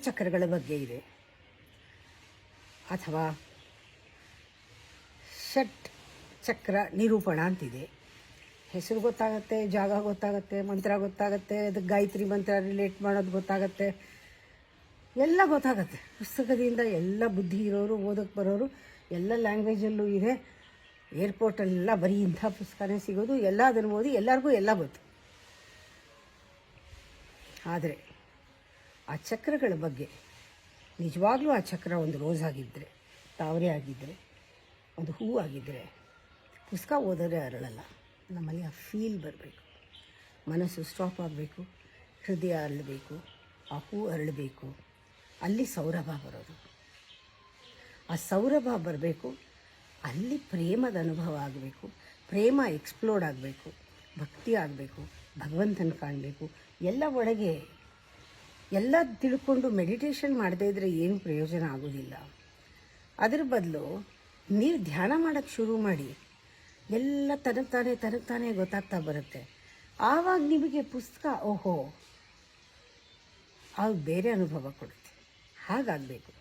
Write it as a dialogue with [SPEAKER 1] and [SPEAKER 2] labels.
[SPEAKER 1] ಚಕ್ರಗಳ ಬಗ್ಗೆ ಇದೆ, ಅಥವಾ ಷಟ್ ಚಕ್ರ ನಿರೂಪಣ ಅಂತಿದೆ. ಹೆಸರು ಗೊತ್ತಾಗುತ್ತೆ, ಜಾಗ ಗೊತ್ತಾಗುತ್ತೆ, ಮಂತ್ರ ಗೊತ್ತಾಗುತ್ತೆ, ಅದಕ್ಕೆ ಗಾಯತ್ರಿ ಮಂತ್ರ ರಿಲೇಟ್ ಮಾಡೋದು ಗೊತ್ತಾಗುತ್ತೆ, ಎಲ್ಲ ಗೊತ್ತಾಗುತ್ತೆ. ಪುಸ್ತಕದಿಂದ ಎಲ್ಲ ಬುದ್ಧಿ ಇರೋರು, ಓದೋಕ್ಕೆ ಬರೋರು, ಎಲ್ಲ ಲ್ಯಾಂಗ್ವೇಜಲ್ಲೂ ಇದೆ. ಏರ್ಪೋರ್ಟಲ್ಲೆಲ್ಲ ಬರೀ ಇಂಥ ಪುಸ್ತಕನೇ ಸಿಗೋದು, ಎಲ್ಲ ಅದನ್ನು ಓದಿ ಎಲ್ಲರಿಗೂ ಎಲ್ಲ ಗೊತ್ತು. ಆದರೆ ಆ ಚಕ್ರಗಳ ಬಗ್ಗೆ ನಿಜವಾಗ್ಲೂ ಆ ಚಕ್ರ ಒಂದು ರೋಸ್ ಆಗಿದ್ದರೆ, ತಾವರೆ ಆಗಿದ್ದರೆ, ಒಂದು ಹೂವು ಆಗಿದ್ದರೆ ಪುಸ್ತಕ ಓದೋದೇ ಅರಳಲ್ಲ. ನಮ್ಮಲ್ಲಿ ಆ ಫೀಲ್ ಬರಬೇಕು, ಮನಸ್ಸು ಸ್ಟಾಪ್ ಆಗಬೇಕು, ಹೃದಯ ಅರಳಬೇಕು, ಆ ಹೂವು ಅರಳಬೇಕು, ಅಲ್ಲಿ ಸೌರಭ ಬರೋದು. ಆ ಸೌರಭ ಬರಬೇಕು, ಅಲ್ಲಿ ಪ್ರೇಮದ ಅನುಭವ ಆಗಬೇಕು, ಪ್ರೇಮ ಎಕ್ಸ್ಪ್ಲೋರ್ಡ್ ಆಗಬೇಕು, ಭಕ್ತಿ ಆಗಬೇಕು, ಭಗವಂತನ ಕಾಣಬೇಕು. ಎಲ್ಲ ಒಳಗೆ ಎಲ್ಲ ತಿಳ್ಕೊಂಡು ಮೆಡಿಟೇಷನ್ ಮಾಡದೇ ಇದ್ದರೆ ಏನು ಪ್ರಯೋಜನ ಆಗೋದಿಲ್ಲ. ಅದ್ರ ಬದಲು ನೀವು ಧ್ಯಾನ ಮಾಡೋಕ್ಕೆ ಶುರು ಮಾಡಿ, ಎಲ್ಲ ತನಗೆ ತಾನೇ ಗೊತ್ತಾಗ್ತಾ ಬರುತ್ತೆ. ಆವಾಗ ನಿಮಗೆ ಪುಸ್ತಕ ಓಹೋ ಅದು ಬೇರೆ ಅನುಭವ ಕೊಡುತ್ತೆ. ಹಾಗಾಗಬೇಕು.